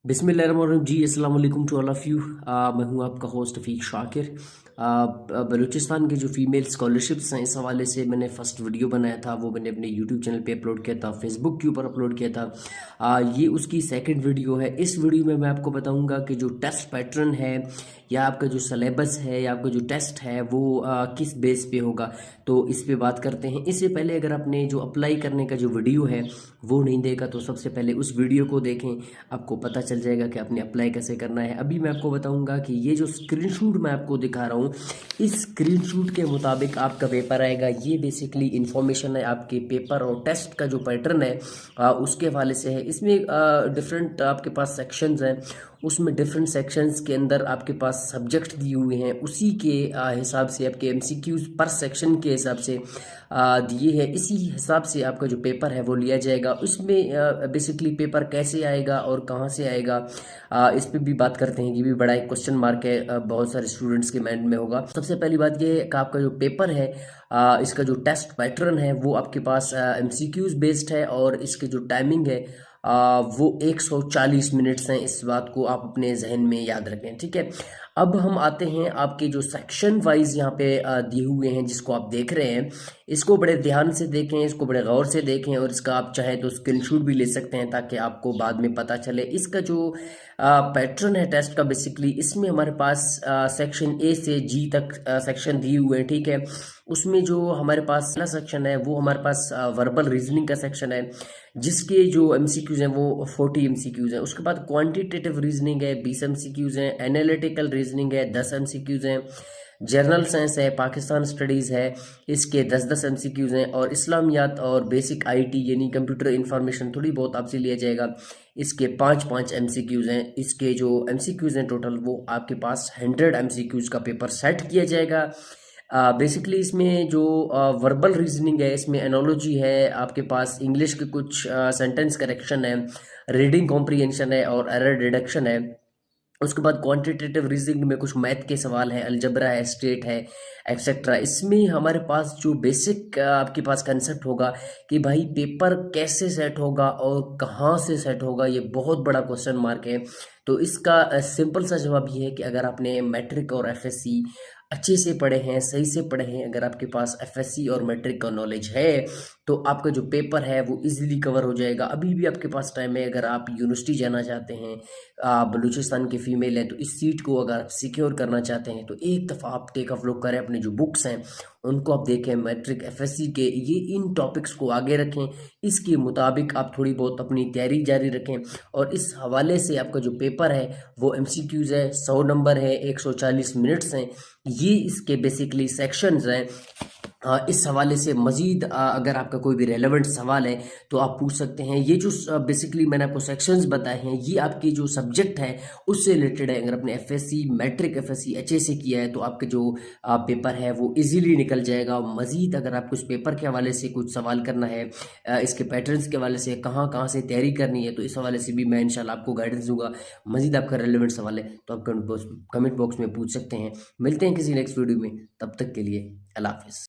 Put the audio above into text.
बिस्मिल्लाहिर्रहमानिर्रहीम जी, अस्सलाम वालेकुम टू ऑल ऑफ़ यू। मैं हूं आपका होस्ट रफ़ीक शाकिर। बलूचिस्तान की जो फ़ीमेल स्कॉलरशिप्स हैं, इस हवाले से मैंने फ़र्स्ट वीडियो बनाया था, वो मैंने अपने यूट्यूब चैनल पे अपलोड किया था, फेसबुक के ऊपर अपलोड किया था। ये उसकी सेकंड वीडियो है। इस वीडियो में मैं आपको बताऊंगा कि जो टेस्ट पैटर्न है या आपका जो सलेबस है या आपका जो टेस्ट है वो किस बेस पे होगा, तो इस पे बात करते हैं। इससे पहले अगर आपने जो अप्लाई करने का जो वीडियो है वो नहीं देखा तो सबसे पहले उस वीडियो को देखें, आपको पता चल जाएगा कि आपने अप्लाई कैसे करना है। अभी मैं आपको बताऊंगा कि ये जो स्क्रीनशॉट मैं आपको दिखा रहा हूँ, इस स्क्रीनशॉट के मुताबिक आपका पेपर आएगा। ये बेसिकली इंफॉर्मेशन है आपके पेपर और टेस्ट का जो पैटर्न है उसके हवाले से है। इसमें डिफरेंट आपके पास सेक्शंस हैं, उसमें डिफरेंट सेक्शंस के अंदर आपके पास सब्जेक्ट दिए हुए हैं, उसी के हिसाब से आपके एमसीक्यूज पर सेक्शन के हिसाब से दिए हैं। इसी हिसाब से आपका जो पेपर है वो लिया जाएगा। उसमें बेसिकली पेपर कैसे आएगा और कहाँ से आएगा, इस पे भी बात करते हैं। ये भी बड़ा एक क्वेश्चन मार्क है, बहुत सारे स्टूडेंट्स के माइंड में होगा। सबसे पहली बात ये है कि आपका जो पेपर है, इसका जो टेस्ट पैटर्न है वो आपके पास एमसीक्यूज बेस्ड है और इसकी जो टाइमिंग है वो 140 मिनट्स हैं। इस बात को आप अपने जहन में याद रखें, ठीक है। अब हम आते हैं आपके जो सेक्शन वाइज यहाँ पे दिए हुए हैं, जिसको आप देख रहे हैं, इसको बड़े ध्यान से देखें, इसको बड़े गौर से देखें और इसका आप चाहें तो स्क्रीनशॉट भी ले सकते हैं ताकि आपको बाद में पता चले। इसका जो पैटर्न है टेस्ट का, बेसिकली इसमें हमारे पास सेक्शन ए से जी तक सेक्शन दिए हुए हैं, ठीक है। उसमें जो हमारे पास पहला सेक्शन है वो हमारे पास वर्बल रीजनिंग का सेक्शन है, जिसके जो एमसीक्यूज हैं वो 40 एमसीक्यूज हैं। उसके बाद क्वांटिटेटिव रीजनिंग है, 20 एमसीक्यूज हैं। एनालिटिकल रीजनिंग है, 10 एमसीक्यूज हैं। जनरल साइंस है, पाकिस्तान स्टडीज़ है, इसके 10-10 एमसीक्यूज हैं। और इस्लामियात और बेसिक आईटी यानी कंप्यूटर इंफॉर्मेशन थोड़ी बहुत आपसे लिया जाएगा, इसके 5-5 एमसीक्यूज हैं। इसके जो एमसीक्यूज हैं टोटल, वो आपके पास 100 एमसीक्यूज का पेपर सेट किया जाएगा। बेसिकली इसमें जो वर्बल रीजनिंग है, इसमें एनोलॉजी है, आपके पास इंग्लिश के कुछ सेंटेंस करेक्शन है, रीडिंग कॉम्प्रिहेंशन है और एरर डिडक्शन है। उसके बाद क्वांटिटेटिव रीजनिंग में कुछ मैथ के सवाल है, अलजबरा है, स्टेट है, एक्सेट्रा। इसमें हमारे पास जो बेसिक आपके पास कंसेप्ट होगा कि भाई पेपर कैसे सेट होगा और कहाँ से सेट होगा, ये बहुत बड़ा क्वेश्चन मार्क है। तो इसका सिंपल सा जवाब ये है कि अगर आपने मैट्रिक और एफएससी अच्छे से पढ़े हैं, सही से पढ़े हैं, अगर आपके पास एफएससी और मैट्रिक का नॉलेज है, तो आपका जो पेपर है वो इजीली कवर हो जाएगा। अभी भी आपके पास टाइम है। अगर आप यूनिवर्सिटी जाना चाहते हैं, बलूचिस्तान के फीमेल हैं, तो इस सीट को अगर आप सिक्योर करना चाहते हैं तो एक दफ़ा आप टेक ऑफ लुक करें, अपने जो बुक्स हैं उनको आप देखें, मैट्रिक एफएससी के, ये इन टॉपिक्स को आगे रखें। इसके मुताबिक आप थोड़ी बहुत अपनी तैयारी जारी रखें और इस हवाले से आपका जो पेपर है वो एमसीक्यूज है, 100 नंबर है, 140 मिनट्स हैं। ये इसके बेसिकली सेक्शंस हैं। इस हवाले से मज़ीद अगर आपका कोई भी रेलेवेंट सवाल है तो आप पूछ सकते हैं। ये जो बेसिकली मैंने आपको सेक्शंस बताए हैं, ये आपके जो सब्जेक्ट है उससे रिलेटेड है। अगर आपने एफएससी, मैट्रिक एफएससी अच्छे से किया है तो आपके जो पेपर है वो इजीली निकल जाएगा। मज़ीद अगर आपको इस पेपर के हवाले से कुछ सवाल करना है, इसके पैटर्न्स के हवाले से कहाँ कहाँ से तैयारी करनी है, तो इस हवाले से भी मैं इंशाल्लाह आपको गाइडेंस दूंगा। मज़ीद आपका रेलेवेंट सवाल है तो आप कमेंट बॉक्स में पूछ सकते हैं। मिलते हैं किसी नेक्स्ट वीडियो में, तब तक के लिए अल्लाह हाफिज़।